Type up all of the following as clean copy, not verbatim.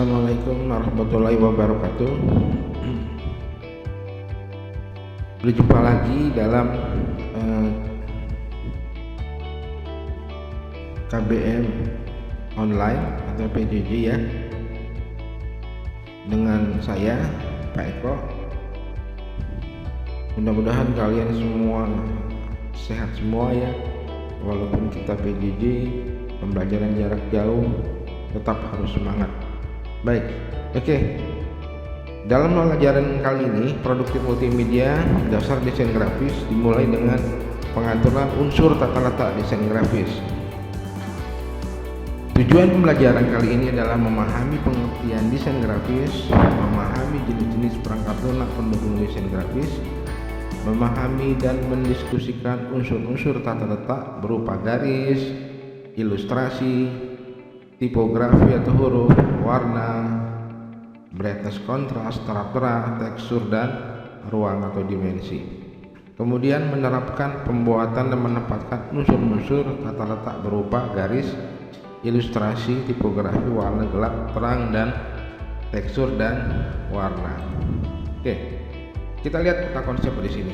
Assalamualaikum warahmatullahi wabarakatuh. Berjumpa lagi dalam KBM online atau PJJ ya, dengan saya Pak Eko. Mudah-mudahan kalian semua sehat semua ya, walaupun kita PJJ pembelajaran jarak jauh, tetap harus semangat. Baik, oke. Dalam pelajaran kali ini, produktif multimedia dasar desain grafis dimulai dengan pengaturan unsur tata letak desain grafis. Tujuan pembelajaran kali ini adalah memahami pengertian desain grafis, memahami jenis-jenis perangkat lunak pendukung desain grafis, memahami dan mendiskusikan unsur-unsur tata letak berupa garis, ilustrasi, tipografi atau huruf, warna, brightness, kontras, terang, tekstur, dan ruang atau dimensi. Kemudian menerapkan pembuatan dan menempatkan unsur-unsur tata letak berupa garis, ilustrasi, tipografi, warna, gelap, terang, dan tekstur dan warna. Oke, kita lihat peta konsep di sini.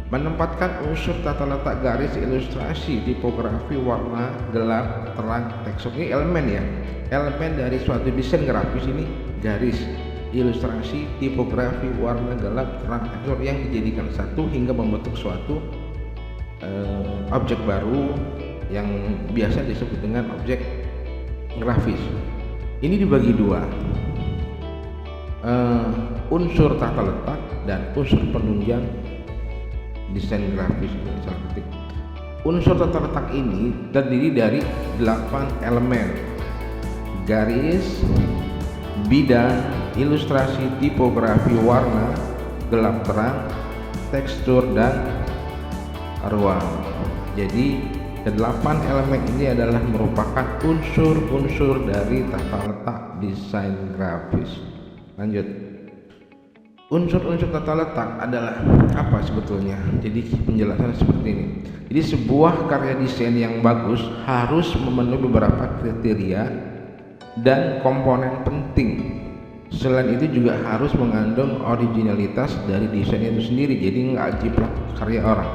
Menempatkan unsur tata letak garis, ilustrasi, tipografi, warna, gelap, terang, tekstur. Ini elemen ya, elemen dari suatu desain grafis ini: garis, ilustrasi, tipografi, warna, gelap, terang, tekstur yang dijadikan satu hingga membentuk suatu objek baru yang biasa disebut dengan objek grafis. Ini dibagi dua, unsur tata letak dan unsur penunjang desain grafis. Unsur tata letak ini terdiri dari 8 elemen: garis, bidang, ilustrasi, tipografi, warna, gelap, terang, tekstur, dan ruang. Jadi 8 elemen ini adalah merupakan unsur-unsur dari tata letak desain grafis. Lanjut. Unsur-unsur tata letak adalah apa sebetulnya? Jadi penjelasan seperti ini. Jadi sebuah karya desain yang bagus harus memenuhi beberapa kriteria dan komponen penting. Selain itu juga harus mengandung originalitas dari desain itu sendiri. Jadi nggak jiplak karya orang.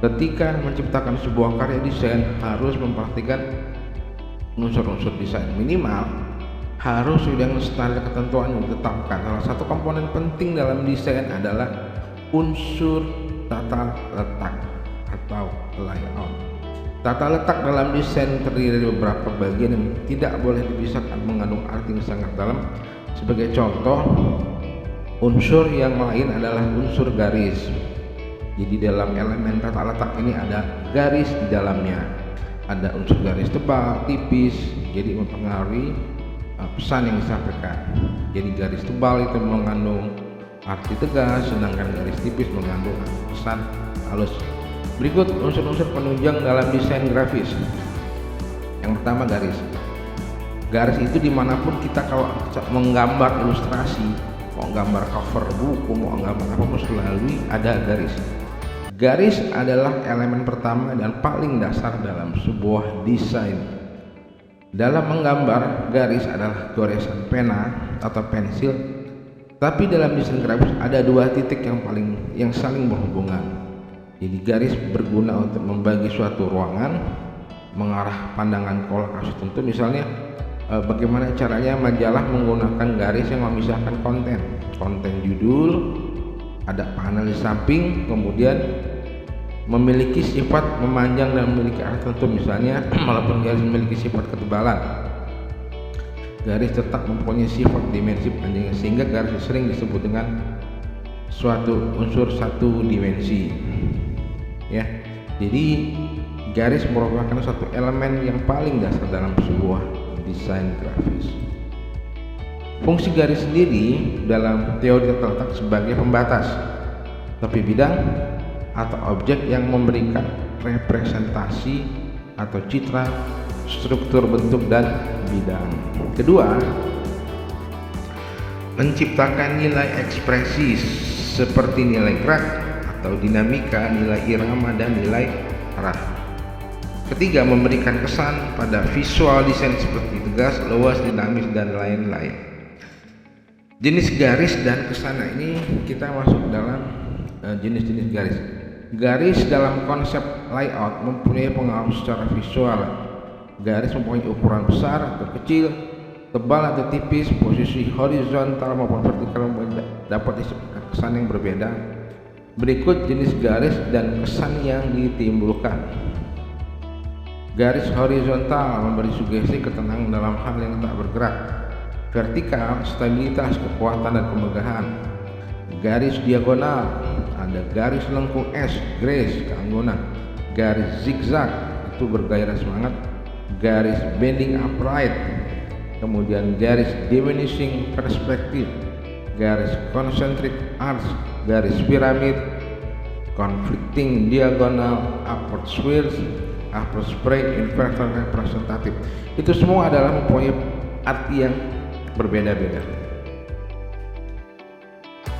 Ketika menciptakan sebuah karya desain harus memperhatikan unsur-unsur desain. Minimal harus dengan standar ketentuan yang ditetapkan. Salah satu komponen penting dalam desain adalah unsur tata letak atau layout. Tata letak dalam desain terdiri dari beberapa bagian yang tidak boleh dipisahkan, mengandung arti yang sangat dalam. Sebagai contoh, unsur yang lain adalah unsur garis. Jadi dalam elemen tata letak ini ada garis di dalamnya, ada unsur garis tebal, tipis, jadi mempengaruhi pesan yang disampaikan. Jadi garis tebal itu mengandung arti tegas, sedangkan garis tipis mengandung pesan halus. Berikut unsur-unsur penunjang dalam desain grafis. Yang pertama, garis. Garis itu dimanapun kita kalau menggambar ilustrasi, mau gambar cover buku, mau gambar apapun, selalu ada garis. Garis adalah elemen pertama dan paling dasar dalam sebuah desain. Dalam menggambar, garis adalah goresan pena atau pensil, tapi dalam desain grafis ada dua titik yang saling berhubungan. Jadi garis berguna untuk membagi suatu ruangan, mengarah pandangan ke lokasi tertentu. Misalnya bagaimana caranya majalah menggunakan garis yang memisahkan konten judul, ada panel di samping, kemudian memiliki sifat memanjang dan memiliki arah tertentu. Misalnya walaupun garis memiliki sifat ketebalan, garis tetap mempunyai sifat dimensi panjangnya, sehingga garis sering disebut dengan suatu unsur satu dimensi ya. Jadi garis merupakan suatu elemen yang paling dasar dalam sebuah desain grafis. Fungsi garis sendiri dalam teori tata letak sebagai pembatas tepi bidang atau objek yang memberikan representasi atau citra, struktur, bentuk, dan bidang. Kedua, menciptakan nilai ekspresi seperti nilai gerak atau dinamika, nilai irama, dan nilai arah. Ketiga, memberikan kesan pada visual desain seperti tegas, luas, dinamis, dan lain-lain. Jenis garis dan kesan. Nah, ini kita masuk dalam jenis-jenis garis. Garis dalam konsep layout mempunyai pengaruh secara visual. Garis mempunyai ukuran besar atau kecil, tebal atau tipis, posisi horizontal maupun vertikal dapat disebabkan kesan yang berbeda. Berikut jenis garis dan kesan yang ditimbulkan. Garis horizontal memberi sugesti ketenangan dalam hal yang tak bergerak. Vertikal, stabilitas, kekuatan, dan kemegahan. Garis diagonal, ada garis lengkung S, grace, keanggunan. Garis zigzag, itu bergairah semangat. Garis bending upright, kemudian garis diminishing perspective, garis concentric arcs, garis piramid, conflicting diagonal, upward swirls, upward spray, inverted representative. Itu semua adalah mempunyai arti yang berbeda-beda.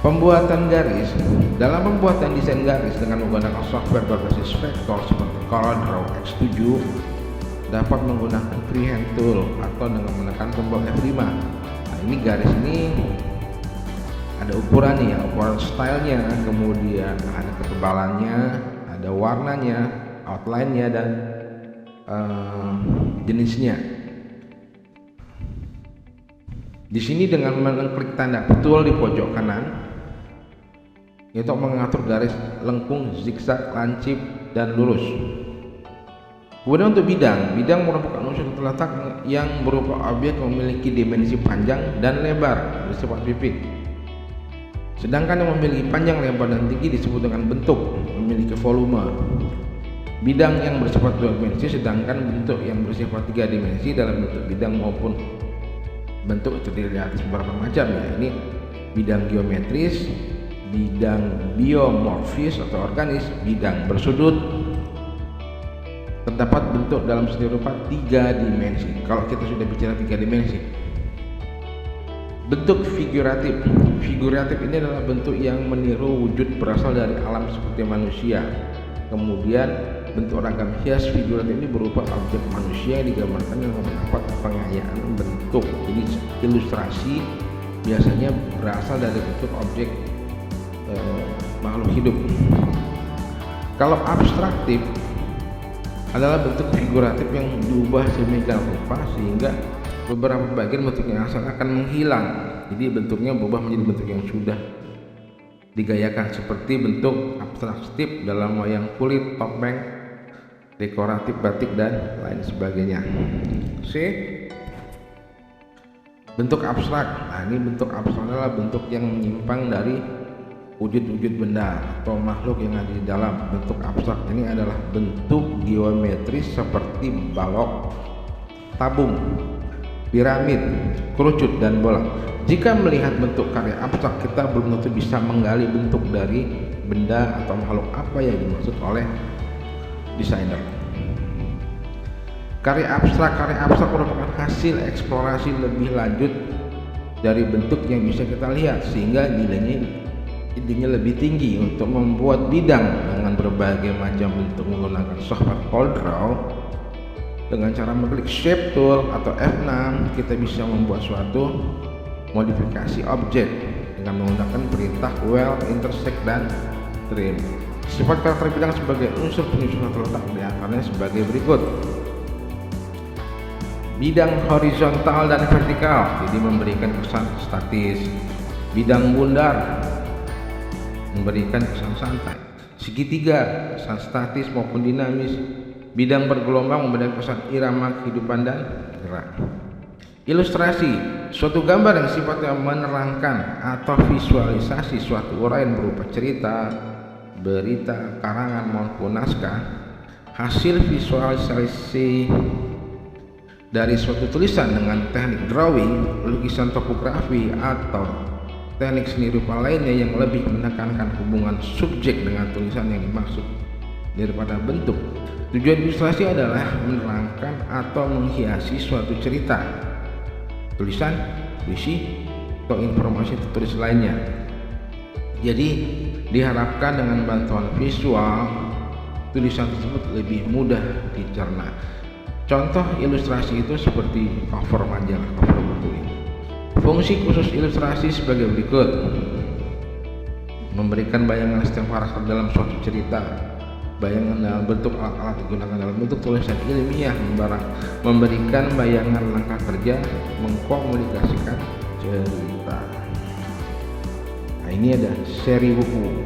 Pembuatan garis. Dalam pembuatan desain garis dengan menggunakan software berbasis vektor seperti CorelDRAW X7, dapat menggunakan freehand tool atau dengan menekan tombol F5. Nah, ini garis ini ada ukuran nih, ukuran stylenya, kemudian ada ketebalannya, ada warnanya, outline-nya, dan jenisnya. Di sini dengan mengklik tanda tool di pojok kanan, itu mengatur garis lengkung, zigzag, lancip, dan lurus. Kemudian untuk bidang merupakan unsur terletak yang berupa objek memiliki dimensi panjang dan lebar bersifat pipit. Sedangkan yang memiliki panjang, lebar, dan tinggi disebut dengan bentuk, memiliki volume. Bidang yang bersifat 2 dimensi, sedangkan bentuk yang bersifat 3 dimensi dalam bentuk bidang maupun bentuk terdiri atas beberapa macam, ya. Ini bidang geometris, bidang biomorfis atau organis, bidang bersudut. Terdapat bentuk dalam setiap rupa 3 dimensi. Kalau kita sudah bicara 3 dimensi, bentuk figuratif. Figuratif ini adalah bentuk yang meniru wujud berasal dari alam seperti manusia. Kemudian bentuk ragam hias figuratif ini berupa objek manusia yang digambarkan dengan mendapat pengayaan bentuk. Jadi ilustrasi biasanya berasal dari bentuk objek makhluk hidup. Kalau abstraktif adalah bentuk figuratif yang diubah sedemikian rupa sehingga beberapa bagian bentuk yang asal akan menghilang. Jadi bentuknya berubah menjadi bentuk yang sudah digayakan, seperti bentuk abstraktif dalam wayang kulit, topeng, dekoratif batik, dan lain sebagainya. C. Bentuk abstrak. Nah, ini bentuk abstrak adalah bentuk yang menyimpang dari wujud-wujud benda atau makhluk yang ada di dalam. Bentuk abstrak ini adalah bentuk geometris seperti balok, tabung, piramid, kerucut, dan bola. Jika melihat bentuk karya abstrak, kita belum tentu bisa menggali bentuk dari benda atau makhluk apa yang dimaksud oleh desainer. Karya abstrak merupakan hasil eksplorasi lebih lanjut dari bentuk yang bisa kita lihat, sehingga nilainya lebih tinggi. Untuk membuat bidang dengan berbagai macam bentuk menggunakan software CorelDRAW, dengan cara mengklik Shape Tool atau F6, kita bisa membuat suatu modifikasi objek dengan menggunakan perintah Well, Intersect, dan Trim. Sifat karakter bidang sebagai unsur penyusunan terletak di antaranya sebagai berikut. Bidang horizontal dan vertikal, jadi memberikan kesan statis. Bidang bundar memberikan kesan santai. Segitiga, kesan statis maupun dinamis. Bidang bergelombang memberikan kesan irama kehidupan dan gerak. Ilustrasi, suatu gambar yang sifatnya menerangkan atau visualisasi suatu uraian berupa cerita, berita, karangan maupun naskah. Hasil visualisasi dari suatu tulisan dengan teknik drawing, lukisan topografi, atau teknik seni rupa lainnya yang lebih menekankan hubungan subjek dengan tulisan yang dimaksud daripada bentuk. Tujuan ilustrasi adalah menerangkan atau menghiasi suatu cerita, tulisan, puisi, atau informasi tertulis lainnya. Jadi diharapkan dengan bantuan visual tulisan tersebut lebih mudah dicerna. Contoh ilustrasi itu seperti cover majalah, cover buku ini. Fungsi khusus ilustrasi sebagai berikut: memberikan bayangan setiap karakter dalam suatu cerita. Bayangan dalam bentuk alat-alat digunakan dalam bentuk tulisan ilmiah, memberikan bayangan langkah kerja, mengkomunikasikan cerita. Nah, ini ada seri buku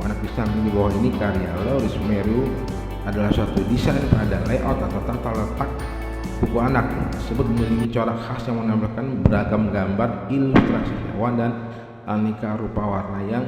anak di samping di bawah ini karya Lauris Meru, adalah suatu desain pada layout atau tata letak buku anak tersebut memiliki corak khas yang menampilkan beragam gambar, ilustrasi hewan dan aneka rupa warna yang